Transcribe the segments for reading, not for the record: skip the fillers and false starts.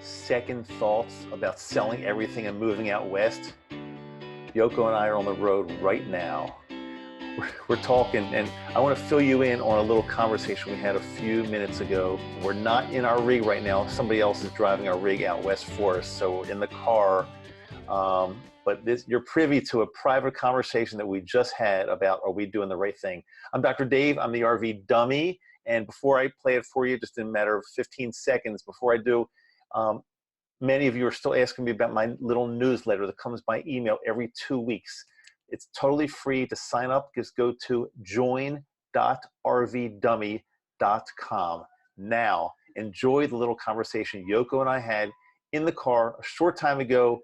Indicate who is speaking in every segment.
Speaker 1: second thoughts about selling everything and moving out west? Yoko and I are on the road right now. We're talking, and I want to fill you in on a little conversation we had a few minutes ago. We're not in our rig right now. Somebody else is driving our rig out west for us, so we're in the car. But you're privy to a private conversation that we just had about, are we doing the right thing? I'm Dr. Dave. I'm the RV dummy. And before I play it for you, just in a matter of 15 seconds, before I do, many of you are still asking me about my little newsletter that comes by email every 2 weeks. It's totally free to sign up. Just go to join.rvdummy.com. Now, enjoy the little conversation Yoko and I had in the car a short time ago,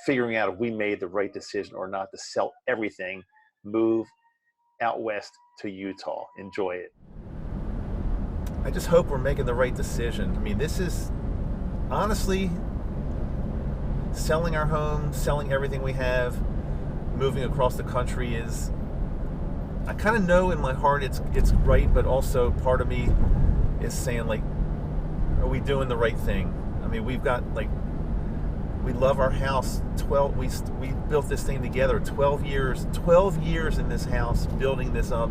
Speaker 1: figuring out if we made the right decision or not to sell everything, move out west to Utah. Enjoy it. I just hope we're making the right decision. I mean, this is honestly selling our home, selling everything we have, moving across the country is, I kind of know in my heart it's right, but also part of me is saying, like, are we doing the right thing? I mean, we've got, like, we love our house. We built this thing together. 12 years in this house, building this up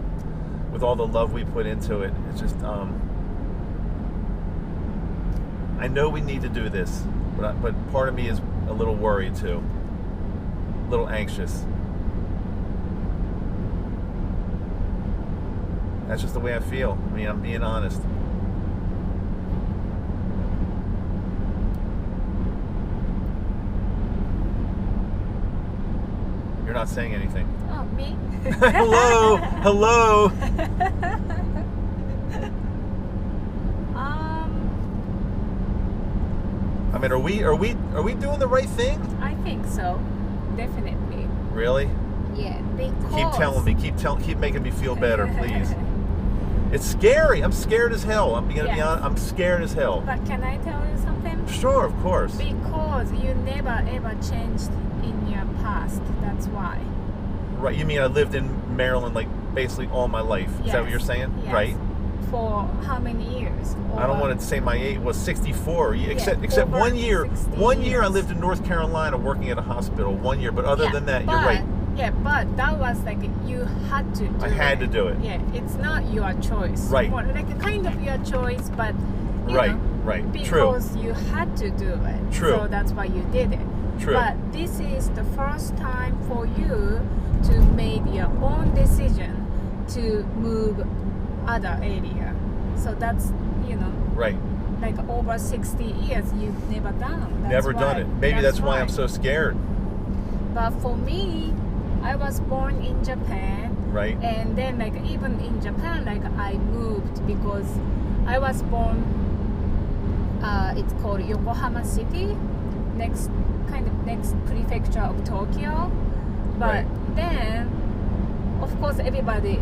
Speaker 1: with all the love we put into it. It's just, I know we need to do this, but part of me is a little worried too, a little anxious. That's just the way I feel. I mean, I'm being honest. You're not saying anything.
Speaker 2: Oh, me?
Speaker 1: Hello. I mean, are we doing the right thing?
Speaker 2: I think so, definitely.
Speaker 1: Really?
Speaker 2: Yeah, because
Speaker 1: Keep telling me. Keep making me feel better, please. It's scary. I'm scared as hell. I'm gonna be honest. I'm scared as hell.
Speaker 2: But can I tell you something?
Speaker 1: Sure, of course.
Speaker 2: Because you never ever changed in your past. That's why.
Speaker 1: Right. You mean I lived in Maryland like basically all my life? Is that what you're saying?
Speaker 2: Yes.
Speaker 1: Right.
Speaker 2: For how many years?
Speaker 1: I don't want to say my age was 64. Except
Speaker 2: over
Speaker 1: 1 year.
Speaker 2: 60
Speaker 1: 1 year I
Speaker 2: years.
Speaker 1: lived in North Carolina working at a hospital. 1 year, but other than that, you're right.
Speaker 2: Yeah, but that was like you had to do it.
Speaker 1: I had to do it.
Speaker 2: Yeah, it's not your choice.
Speaker 1: Right.
Speaker 2: More like a kind of your choice, but you
Speaker 1: Right.
Speaker 2: know,
Speaker 1: True.
Speaker 2: because you had to do it.
Speaker 1: True.
Speaker 2: So that's why you did it.
Speaker 1: True.
Speaker 2: But this is the first time for you to make your own decision to move other area. So that's,
Speaker 1: Right.
Speaker 2: like over 60 years you've never done.
Speaker 1: Never done it. Maybe that's why I'm so scared.
Speaker 2: But for me, I was born in Japan.
Speaker 1: Right.
Speaker 2: And then like even in Japan, like I moved because I was born, it's called Yokohama City, next prefecture of Tokyo. But then, of course, everybody,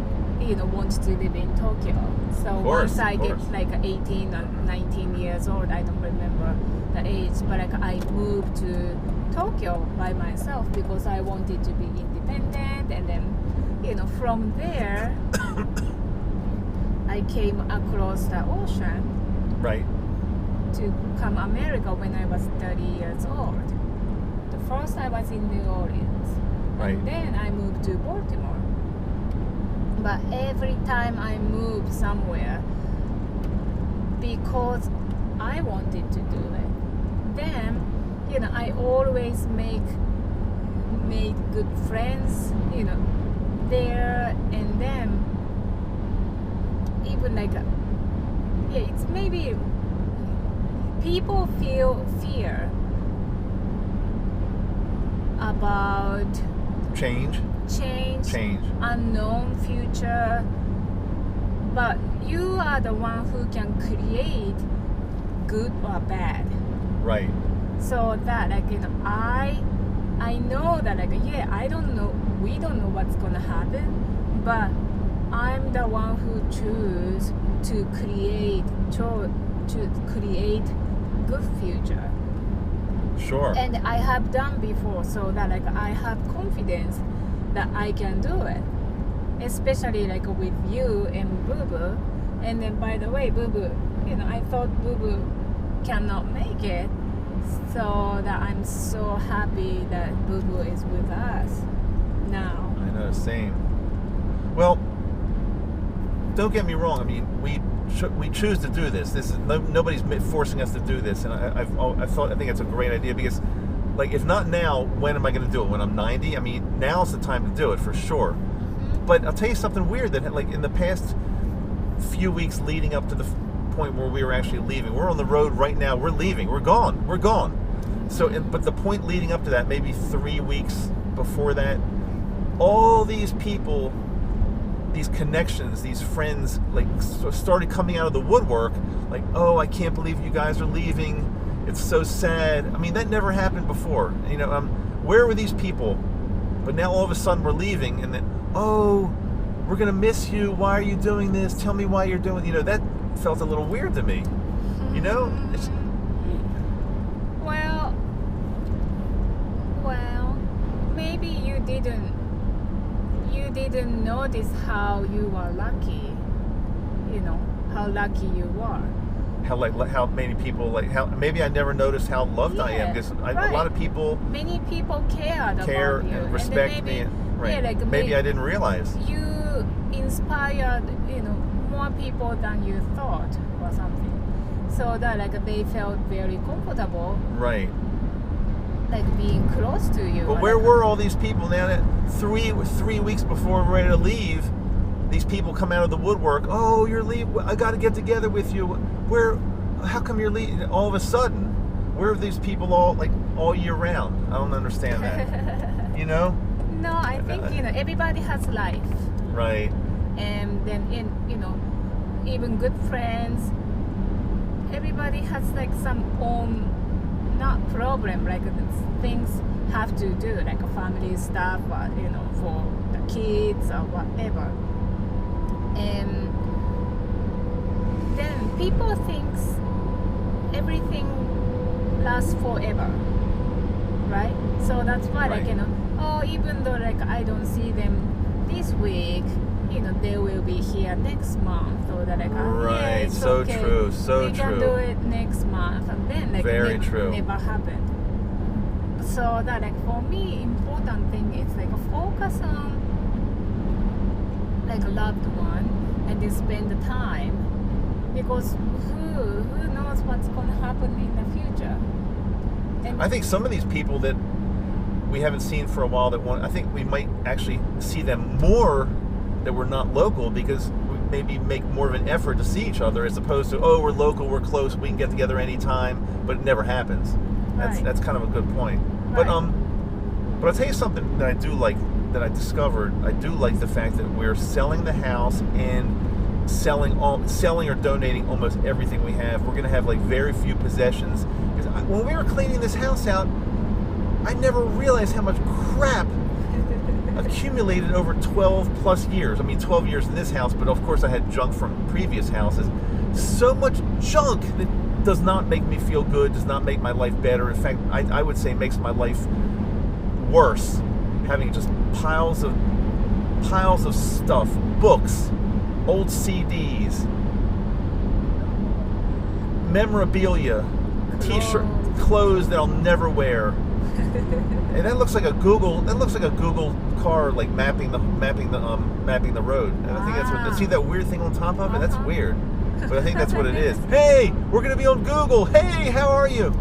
Speaker 2: wants to live in Tokyo. So once I get like 18 or 19 years old, I don't remember the age, but like I moved to Tokyo by myself because I wanted to be independent, and then from there I came across the ocean
Speaker 1: Right.
Speaker 2: to come America when I was 30 years old. The first I was in New Orleans,
Speaker 1: Right.
Speaker 2: and then I moved to Baltimore. But every time I moved somewhere, because I wanted to do it, then I always made good friends, there, and then even like it's maybe people feel fear about
Speaker 1: Change.
Speaker 2: Unknown future, but you are the one who can create good or bad.
Speaker 1: Right.
Speaker 2: So that I know that I don't know, we don't know what's gonna happen, but I'm the one who choose to create good future.
Speaker 1: Sure.
Speaker 2: And I have done before, so that I have confidence that I can do it, especially with you and Boo Boo. And then, by the way, Boo Boo, I thought Boo Boo cannot make it. So that I'm so happy that Boo Boo is with us now.
Speaker 3: I know, same. Well, don't get me wrong. I mean, we choose to do this. This is nobody's forcing us to do this, and I think it's a great idea because, like, if not now, when am I going to do it? When I'm 90? I mean, now's the time to do it for sure.
Speaker 2: Mm-hmm.
Speaker 3: But I'll tell you something weird that, like, in the past few weeks leading up to the point where we were actually leaving, we're on the road right now. We're leaving. We're gone. So, but the point leading up to that, maybe 3 weeks before that, all these people, these connections, these friends, like, started coming out of the woodwork. Like, oh, I can't believe you guys are leaving. It's so sad. I mean, that never happened before. You know, where were these people? But now all of a sudden we're leaving, and then, oh, we're gonna miss you. Why are you doing this? Tell me why you're doing. You know, that felt a little weird to me. You know.
Speaker 2: Well, maybe you didn't notice how you were lucky. You know how lucky you were.
Speaker 3: How many people, like, how maybe I never noticed how loved I am because a lot of people.
Speaker 2: Many people care about you
Speaker 3: and respect
Speaker 2: and maybe,
Speaker 3: me. Right.
Speaker 2: Yeah, like
Speaker 3: maybe I didn't realize.
Speaker 2: You inspired, more people than you thought or something. So that, like, they felt very comfortable.
Speaker 3: Right.
Speaker 2: Like being close to you.
Speaker 3: But where were all these people now that 3 weeks before we're ready to leave? These people come out of the woodwork. Oh, you're leaving. I got to get together with you. How come you're leaving? All of a sudden, where are these people all year round? I don't understand that. You know?
Speaker 2: No, I think, everybody has life.
Speaker 3: Right.
Speaker 2: And then, even good friends, everybody has, like, some own, not problem, like, things have to do, like a family stuff, or, for the kids or whatever. And then people thinks everything lasts forever, right? So that's why,
Speaker 3: right.
Speaker 2: Like, even though, like, I don't see them this week, they will be here next month, or that, like,
Speaker 3: right.
Speaker 2: Yeah, it's
Speaker 3: So
Speaker 2: okay.
Speaker 3: true. So
Speaker 2: we
Speaker 3: true.
Speaker 2: can do it next month, and then, like,
Speaker 3: very true.
Speaker 2: Never happened. So that, like, for me, important thing is, like, focus on, like, a loved one, and then spend the time, because who knows what's gonna happen in the future. And
Speaker 3: I think some of these people that we haven't seen for a while I think we might actually see them more that we're not local, because we maybe make more of an effort to see each other as opposed to, oh, we're local, we're close, we can get together anytime, but it never happens. That's kind of a good point.
Speaker 2: Right.
Speaker 3: But I'll tell you something that I do like, that I discovered. I do like the fact that we're selling the house and selling or donating almost everything we have. We're going to have, like, very few possessions. Because when we were cleaning this house out, I never realized how much crap accumulated over 12 plus years. I mean, 12 years in this house, but of course I had junk from previous houses. So much junk that does not make me feel good, does not make my life better. In fact, I would say makes my life worse. Having just piles of stuff, books, old CDs, memorabilia, T-shirt, clothes that I'll never wear. And that looks like a Google car, like mapping the road. And I think that's what. See that weird thing on top of it? That's weird. But I think that's what it is. Hey, we're gonna be on Google. Hey, how are you?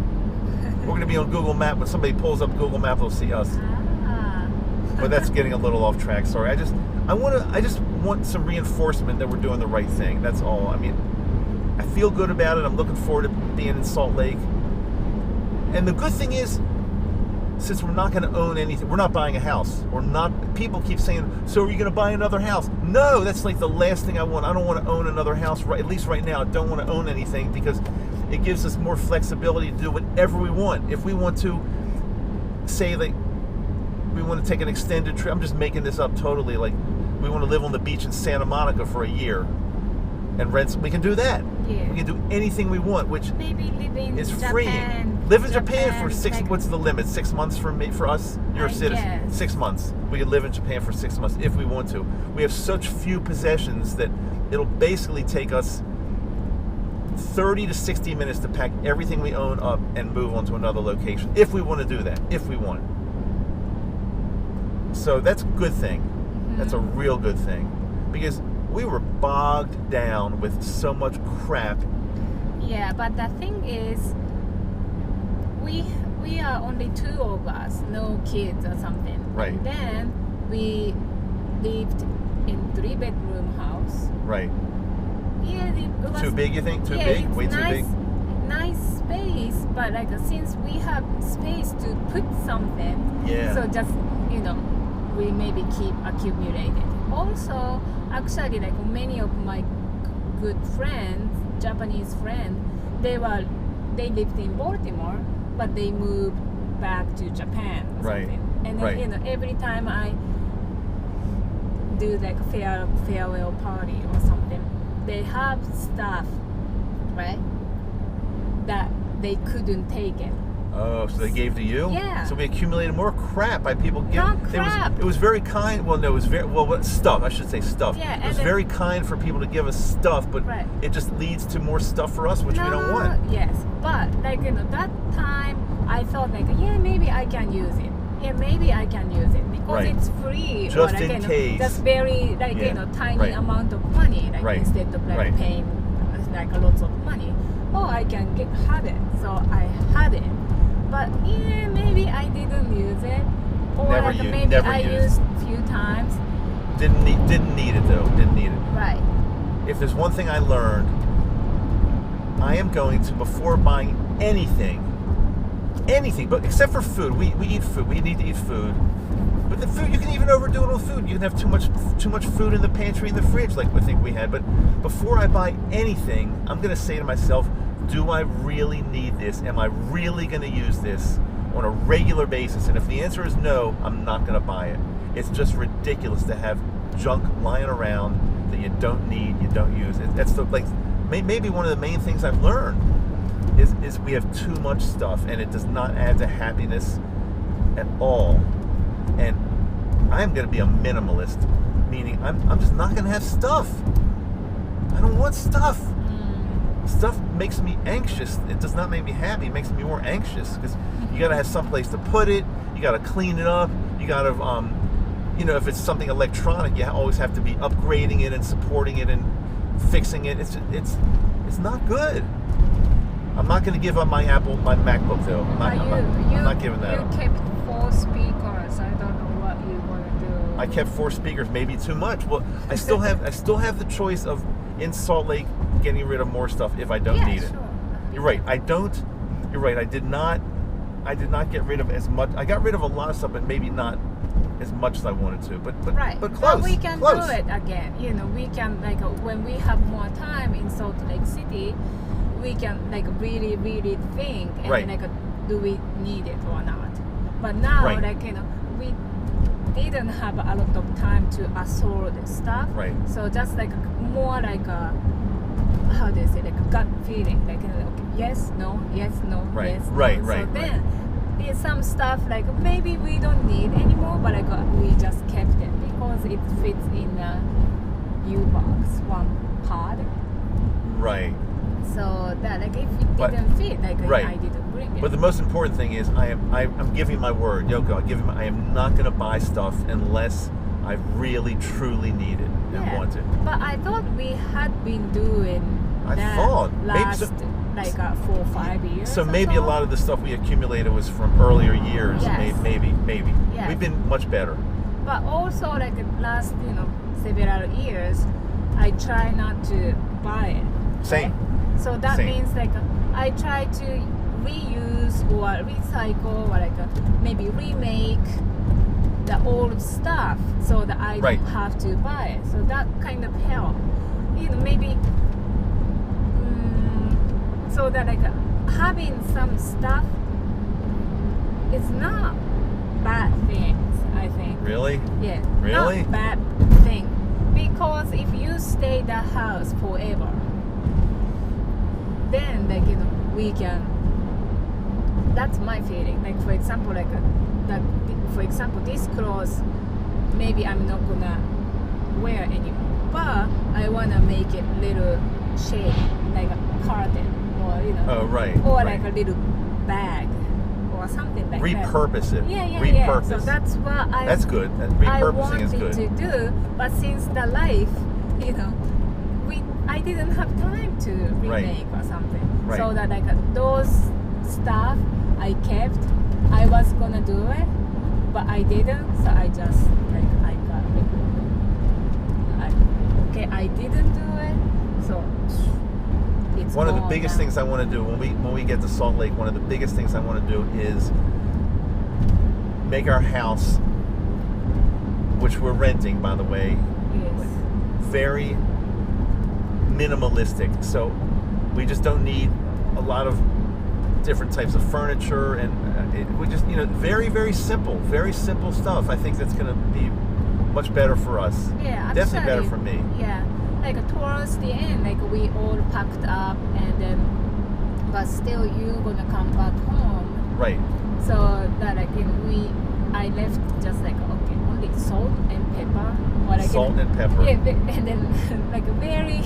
Speaker 3: We're gonna be on Google Map. When somebody pulls up Google Map, they'll see us. But that's getting a little off track. Sorry. I just want some reinforcement that we're doing the right thing. That's all. I mean, I feel good about it. I'm looking forward to being in Salt Lake. And the good thing is, since we're not going to own anything, we're not buying a house. People keep saying, so are you going to buy another house? No, that's like the last thing I want. I don't want to own another house, at least right now. I don't want to own anything because it gives us more flexibility to do whatever we want. If we want to, say, like, we want to take an extended trip, I'm just making this up totally, like, we want to live on the beach in Santa Monica for a year and rent, we can do that. Yeah. We can do anything we want, which
Speaker 2: maybe live in
Speaker 3: is
Speaker 2: Japan,
Speaker 3: free. Live in Japan for 6
Speaker 2: like,
Speaker 3: what's the limit? 6 months for us? You're a citizen.
Speaker 2: Guess.
Speaker 3: 6 months. We can live in Japan for 6 months if we want to. We have such few possessions that it'll basically take us 30 to 60 minutes to pack everything we own up and move on to another location, if we want to do that, if we want. So that's a good thing. That's a real good thing, because we were bogged down with so much crap.
Speaker 2: Yeah, but the thing is, we are only 2 of us, no kids or something.
Speaker 3: Right.
Speaker 2: And then we lived in 3-bedroom house.
Speaker 3: Right.
Speaker 2: Yeah, it was
Speaker 3: Too big, you think? Too
Speaker 2: yeah,
Speaker 3: big?
Speaker 2: it's
Speaker 3: Way too
Speaker 2: nice,
Speaker 3: big?
Speaker 2: Nice space, but like since we have space to put something,
Speaker 3: Yeah.
Speaker 2: so just we maybe keep accumulated. Also, actually, like many of my good friends, Japanese friends, they lived in Baltimore, but they moved back to Japan. Or
Speaker 3: Right.
Speaker 2: something. And then
Speaker 3: Right.
Speaker 2: every time I do like farewell party or something, they have stuff, right, that they couldn't take it.
Speaker 3: Oh, so they gave to you?
Speaker 2: Yeah.
Speaker 3: So we accumulated more crap by people giving.
Speaker 2: Not crap.
Speaker 3: It was very kind. Well, no, it was very what stuff. I should say stuff.
Speaker 2: Yeah,
Speaker 3: it
Speaker 2: and
Speaker 3: was
Speaker 2: then-
Speaker 3: very kind for people to give us stuff, but
Speaker 2: Right.
Speaker 3: it just leads to more stuff for us, which we don't want.
Speaker 2: Yes, but like that time I thought like maybe I can use it. Yeah, maybe I can use it because
Speaker 3: Right.
Speaker 2: it's free.
Speaker 3: Just
Speaker 2: or like,
Speaker 3: in case.
Speaker 2: Just very like
Speaker 3: Yeah.
Speaker 2: tiny
Speaker 3: Right.
Speaker 2: amount of money, like
Speaker 3: Right.
Speaker 2: instead of like
Speaker 3: Right.
Speaker 2: paying like lots of money. Oh, I can have it. So I had it, but maybe I didn't use it, or
Speaker 3: Never
Speaker 2: like
Speaker 3: used-
Speaker 2: maybe
Speaker 3: never
Speaker 2: I
Speaker 3: used.
Speaker 2: used few times.
Speaker 3: Didn't need it though. Didn't need it.
Speaker 2: Right.
Speaker 3: If there's one thing I learned, I am going to, before buying anything, but except for food, we eat food. We need to eat food. But the food, you can even overdo it with food. You can have too much food in the pantry, in the fridge, like we think we had. But before I buy anything, I'm going to say to myself, do I really need this? Am I really going to use this on a regular basis? And if the answer is no, I'm not going to buy it. It's just ridiculous to have junk lying around that you don't need, you don't use. That's maybe one of the main things I've learned is we have too much stuff, and it does not add to happiness at all. And I'm going to be a minimalist, meaning I'm just not going to have stuff. I don't want stuff. Stuff makes me anxious. It does not make me happy. It makes me more anxious because you got to have some place to put it. You got to clean it up. You got to, if it's something electronic, you always have to be upgrading it and supporting it and fixing it. It's not good. I'm not going to give up my MacBook though. I'm not giving that up.
Speaker 2: You kept 4 speakers. I don't know what you want to do.
Speaker 3: I kept 4 speakers, maybe too much. Well, I still have the choice of in Salt Lake getting rid of more stuff if I don't need it.
Speaker 2: Sure.
Speaker 3: You're right. You're right. I did not get rid of as much. I got rid of a lot of stuff, but maybe not as much as I wanted to. But
Speaker 2: Right.
Speaker 3: But close.
Speaker 2: But we can
Speaker 3: close.
Speaker 2: do it again. We can when we have more time in Salt Lake City, we can really, really think and
Speaker 3: Right.
Speaker 2: do we need it or not? But now
Speaker 3: Right.
Speaker 2: we didn't have a lot of time to assort stuff.
Speaker 3: Right.
Speaker 2: So just more how do you say, a gut feeling, yes, no, yes, no,
Speaker 3: Right.
Speaker 2: yes, no.
Speaker 3: Right,
Speaker 2: So
Speaker 3: right,
Speaker 2: then there's some stuff maybe we don't need anymore, but we just kept it because it fits in a U-box, one pod.
Speaker 3: Right.
Speaker 2: So that if it
Speaker 3: But-
Speaker 2: didn't fit,
Speaker 3: right.
Speaker 2: I didn't bring it.
Speaker 3: But the most important thing is I'm giving my word, Yoko. I am not going to buy stuff unless I really truly need it and want it.
Speaker 2: But I thought we had been doing
Speaker 3: I
Speaker 2: that
Speaker 3: thought. Maybe
Speaker 2: last 4 or 5 years.
Speaker 3: So
Speaker 2: or
Speaker 3: maybe a lot of the stuff we accumulated was from earlier years.
Speaker 2: Yes.
Speaker 3: Maybe.
Speaker 2: Yes.
Speaker 3: We've been much better.
Speaker 2: But also last several years, I try not to buy it.
Speaker 3: Same.
Speaker 2: Right? So that
Speaker 3: Same.
Speaker 2: means I try to reuse or recycle or maybe remake the old stuff so that I
Speaker 3: Right.
Speaker 2: don't have to buy it. So that kind of help. Maybe so that having some stuff is not bad things, I think.
Speaker 3: Really?
Speaker 2: Yeah.
Speaker 3: Really?
Speaker 2: Not bad thing. Because if you stay the house forever, then we can. That's my feeling. For example, this clothes, maybe I'm not gonna wear anymore, but I wanna make it little shade, like a curtain, or
Speaker 3: Oh, right.
Speaker 2: or
Speaker 3: right.
Speaker 2: like a little bag, or something like that.
Speaker 3: Repurpose it.
Speaker 2: Yeah.
Speaker 3: Repurpose.
Speaker 2: So that's what
Speaker 3: That's good.
Speaker 2: I
Speaker 3: Repurposing is
Speaker 2: wanted
Speaker 3: good.
Speaker 2: to do, but since the life, I didn't have time to remake or something.
Speaker 3: Right.
Speaker 2: So that like those stuff I kept, I was gonna do it, but I didn't. So I just I got it. I didn't do it. So it's
Speaker 3: One of the
Speaker 2: gone
Speaker 3: biggest
Speaker 2: now.
Speaker 3: things I want to do when we get to Salt Lake, one of the biggest things I want to do is make our house, which we're renting, by the way,
Speaker 2: Yes.
Speaker 3: very minimalistic. So we just don't need a lot of different types of furniture, and we just very, very simple stuff. I think that's going to be much better for us.
Speaker 2: Yeah,
Speaker 3: Definitely better
Speaker 2: actually,
Speaker 3: for me.
Speaker 2: Yeah, like towards the end, like we all packed up, and then, but still you gonna come back home.
Speaker 3: Right.
Speaker 2: So that like I left just like only salt and pepper. Or like
Speaker 3: Salt and pepper.
Speaker 2: Yeah, and then like very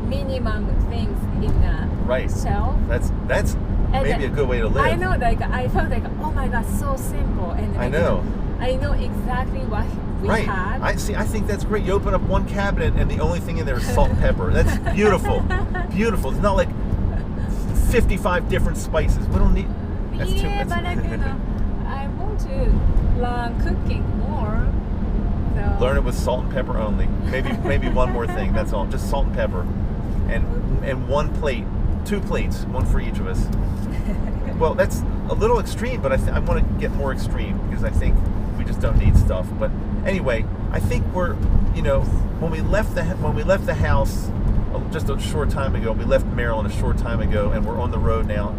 Speaker 2: minimum things in the
Speaker 3: Right.
Speaker 2: shelf.
Speaker 3: That's
Speaker 2: And
Speaker 3: maybe a good way to live.
Speaker 2: I know, like I felt like, oh my god, so simple, and
Speaker 3: I
Speaker 2: like,
Speaker 3: know.
Speaker 2: I know exactly what we
Speaker 3: Right.
Speaker 2: had.
Speaker 3: I think that's great. You open up one cabinet and the only thing in there is salt and pepper. That's beautiful. Beautiful. It's not like 55 different spices. We don't need. That's too
Speaker 2: Yeah,
Speaker 3: much.
Speaker 2: but like I want to learn cooking more. So
Speaker 3: Learn it with salt and pepper only. Maybe one more thing. That's all. Just salt and pepper, and one plate, 2 plates, one for each of us. Well, that's a little extreme, but I want to get more extreme because I think we just don't need stuff. But anyway, I think we're when we left the house just a short time ago, we left Maryland a short time ago, and we're on the road now.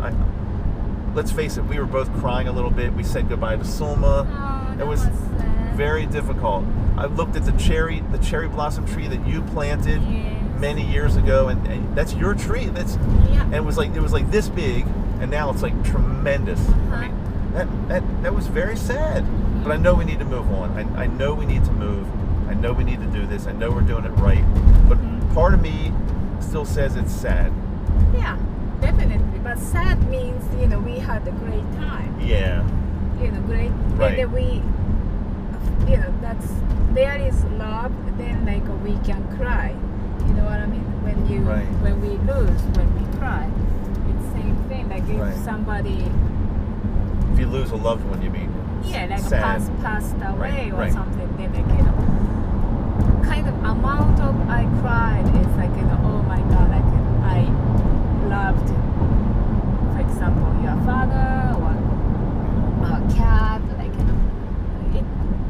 Speaker 3: Let's face it, we were both crying a little bit. We said goodbye to Sulma.
Speaker 2: Oh, that
Speaker 3: It was
Speaker 2: sad.
Speaker 3: very difficult. I looked at the cherry blossom tree that you planted
Speaker 2: Yes.
Speaker 3: many years ago, and that's your tree.
Speaker 2: Yeah.
Speaker 3: And it was like this big, and now it's like tremendous. I mean, that was very sad. But I know we need to move on. I know we need to move. I know we need to do this. I know we're doing it right. But part of me still says it's sad.
Speaker 2: Yeah, definitely. But sad means we had a great time.
Speaker 3: Yeah.
Speaker 2: Great.
Speaker 3: Right.
Speaker 2: And then we, that's there is love. Then like we can cry. You know what I mean? When we lose, when we cry, it's same thing. Like if
Speaker 3: Right.
Speaker 2: somebody.
Speaker 3: If you lose a loved one, you mean?
Speaker 2: Yeah, like
Speaker 3: sad.
Speaker 2: passed away or
Speaker 3: right.
Speaker 2: something. Then like kind of amount of I cried is like oh my god, like I loved, for example, your father or a cat. Like it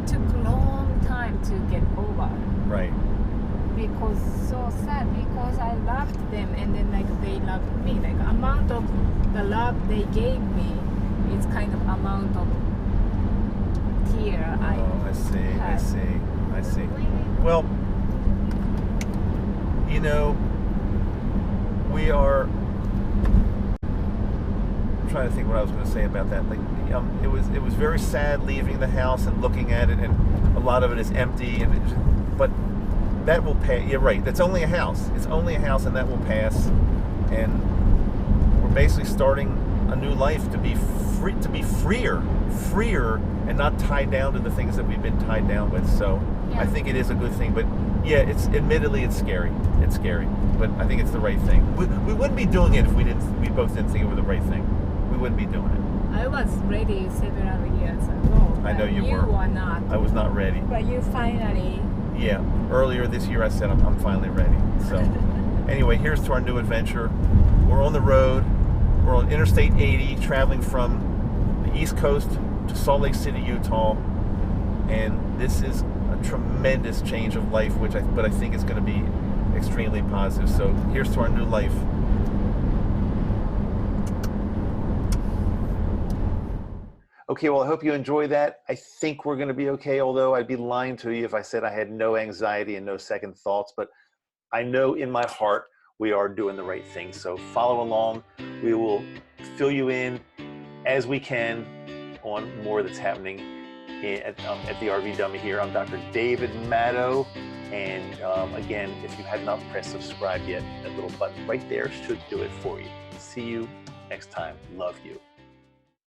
Speaker 2: took long time to get over
Speaker 3: Right.
Speaker 2: because so sad because I loved them and then like they loved me. Like amount of the love they gave me is kind of amount of tear
Speaker 3: I see. Well, we are. I'm trying to think what I was going to say about that. Like, it was very sad leaving the house and looking at it, and a lot of it is empty. But that will pass. You're right. That's only a house. It's only a house, and that will pass. And we're basically starting a new life to be free, to be freer, and not tied down to the things that we've been tied down with. So
Speaker 2: Yeah.
Speaker 3: I think it is a good thing. But yeah, it's scary. It's scary, but I think it's the right thing. We wouldn't be doing it if we both didn't think it was the right thing. We wouldn't be doing it.
Speaker 2: I was ready several years ago.
Speaker 3: I know
Speaker 2: but
Speaker 3: you
Speaker 2: you
Speaker 3: were.
Speaker 2: were not.
Speaker 3: I was not ready.
Speaker 2: But you finally.
Speaker 3: Yeah, earlier this year I said I'm finally ready. So anyway, here's to our new adventure. We're on the road. We're on Interstate 80, traveling from the East Coast to Salt Lake City, Utah, and this is a tremendous change of life, but I think it's going to be extremely positive. So here's to our new life.
Speaker 1: Okay, well, I hope you enjoy that. I think we're going to be okay, although I'd be lying to you if I said I had no anxiety and no second thoughts. But I know in my heart we are doing the right thing. So follow along. We will fill you in as we can on more that's happening at the RV Dummy here. I'm Dr. David Maddow. And again, if you have not pressed subscribe yet, that little button right there should do it for you. See you next time. Love you.